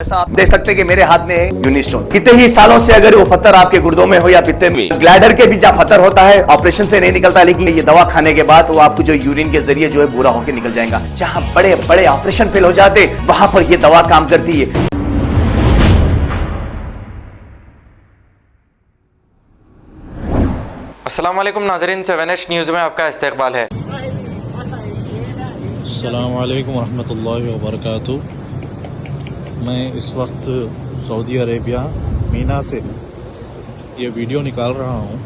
जैसा आप देख सकते हैं कि मेरे हाथ में है यूनिस्टोन। कितने ही सालों से अगर वो पत्थर आपके गुर्दों में हो या पित्ते में, ग्लैडर के भी जहाँ पत्थर होता है ऑपरेशन से नहीं निकलता, लेकिन ये दवा खाने के बाद वो आपको जो यूरिन के जरिए जो है पूरा होकर निकल जाएगा। जहाँ बड़े बड़े ऑपरेशन फेल हो जाते वहां पर ये दवा काम करती है। अस्सलाम वालेकुम नाज़रीन, 7H न्यूज़ में आपका इस्तकबाल है। अस्सलाम वालेकुम रहमतुल्लाहि व बरकातुहू। मैं इस वक्त सऊदी अरेबिया मीना से ये वीडियो निकाल रहा हूँ।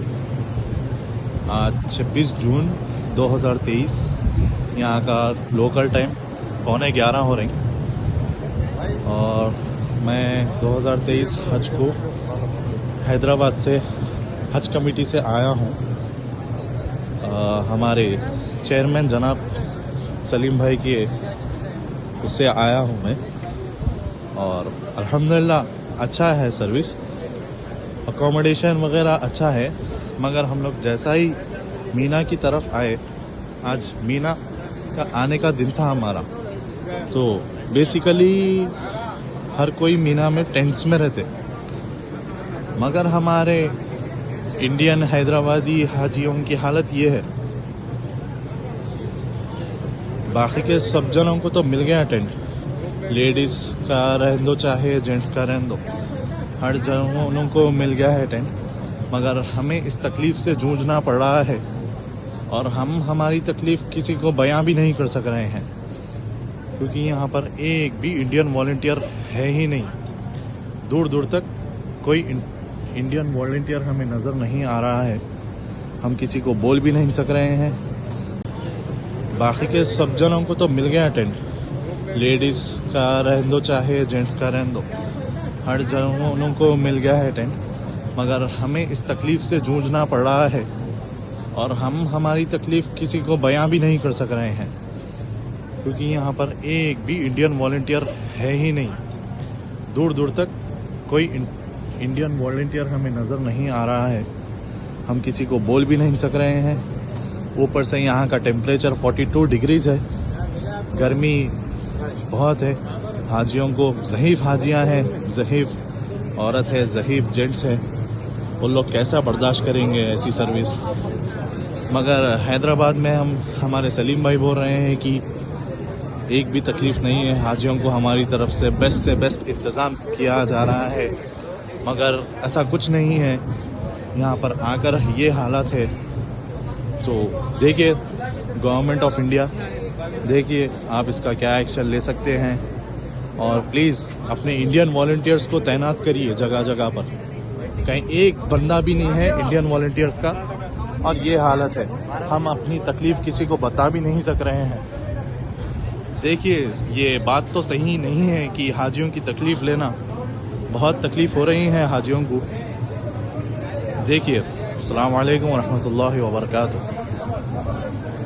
आज 26 जून 2023 यहाँ का लोकल टाइम 11:15 हो रही, और मैं 2023 हज को हैदराबाद से हज कमेटी से आया हूँ। हमारे चेयरमैन जनाब सलीम भाई के उससे आया हूँ मैं, और अल्हम्दुलिल्लाह अच्छा है सर्विस, अकोमोडेशन वगैरह अच्छा है। मगर हम लोग जैसा ही मीना की तरफ आए, आज मीना का आने का दिन था हमारा, तो बेसिकली हर कोई मीना में टेंट्स में रहते, मगर हमारे इंडियन हैदराबादी हाजियों की हालत ये है। बाकी के सब जनों को तो मिल गया टेंट, लेडीज़ का रहने दो चाहे जेंट्स का रहने दो, हर जनों को मिल गया है टेंट। मगर हमें इस तकलीफ़ से जूझना पड़ रहा है, और हम हमारी तकलीफ़ किसी को बयां भी नहीं कर सक रहे हैं, क्योंकि यहाँ पर एक भी इंडियन वॉलंटियर है ही नहीं। दूर दूर तक कोई इंडियन वॉलंटियर हमें नज़र नहीं आ रहा है, हम किसी को बोल भी नहीं सक रहे हैं। बाकी के सब जनों को तो मिल गया टेंट, लेडीज़ का रहने दो चाहे जेंट्स का रहने दो, हर जनों को मिल गया है टेंट। मगर हमें इस तकलीफ़ से जूझना पड़ रहा है, और हम हमारी तकलीफ़ किसी को बयां भी नहीं कर सक रहे हैं, क्योंकि यहाँ पर एक भी इंडियन वॉलंटियर है ही नहीं। दूर दूर तक कोई इंडियन वॉलंटियर हमें नज़र नहीं आ रहा है, हम किसी को बोल भी नहीं सक रहे हैं। ऊपर से यहाँ का टेम्परेचर 42 डिग्रीज़ है, गर्मी बहुत है। हाजियों को ज़हीफ़ हाजियाँ हैं, ज़हीफ़ औरत है, ज़हीफ़ जेंट्स है, वो लोग कैसा बर्दाश्त करेंगे ऐसी सर्विस। मगर हैदराबाद में हमारे सलीम भाई बोल रहे हैं कि एक भी तकलीफ़ नहीं है, हाजियों को हमारी तरफ से बेस्ट इंतज़ाम किया जा रहा है। मगर ऐसा कुछ नहीं है, यहाँ पर आकर ये हालत है। तो देखिए गवर्नमेंट ऑफ इंडिया, देखिए आप इसका क्या एक्शन ले सकते हैं, और प्लीज़ अपने इंडियन वॉलंटियर्स को तैनात करिए जगह जगह पर। कहीं एक बंदा भी नहीं है इंडियन वॉलंटियर्स का, और ये हालत है, हम अपनी तकलीफ़ किसी को बता भी नहीं सक रहे हैं। देखिए ये बात तो सही नहीं है कि हाजियों की तकलीफ़ लेना, बहुत तकलीफ़ हो रही है हाजियों को। देखिए अस्सलाम वालेकुम रहमतुल्लाहि व बरकातुहू।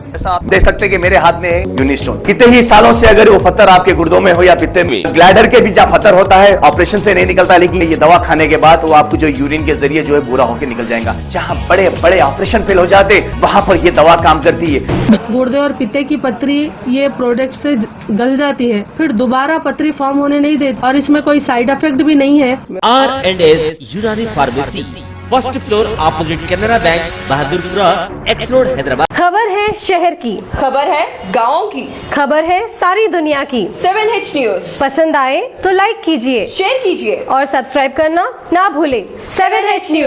जैसा आप देख सकते हैं कि मेरे हाथ में है यूनिस्टोन। कितने ही सालों से अगर वो पत्थर आपके गुर्दों में हो या पित्ते में, ग्लैडर के भी जहाँ पत्थर होता है ऑपरेशन से नहीं निकलता, लेकिन ये दवा खाने के बाद वो आपको जो यूरिन के जरिए जो है पूरा होकर निकल जाएगा। जहाँ बड़े बड़े ऑपरेशन फेल हो जाते वहां पर ये दवा काम करती है। गुर्दे और पित्ते की पथरी ये प्रोडक्ट से गल जाती है, फिर दोबारा पथरी फॉर्म होने नहीं देती, और इसमें कोई साइड इफेक्ट भी नहीं है। R&S यूनानी pharmacy, first floor opposite Canara bank, Bahadurpura, x road, Hyderabad. खबर है शहर की, खबर है गाँव की, खबर है सारी दुनिया की। 7H न्यूज़ पसंद आए तो लाइक कीजिए, शेयर कीजिए और सब्सक्राइब करना ना भूलें। 7H news.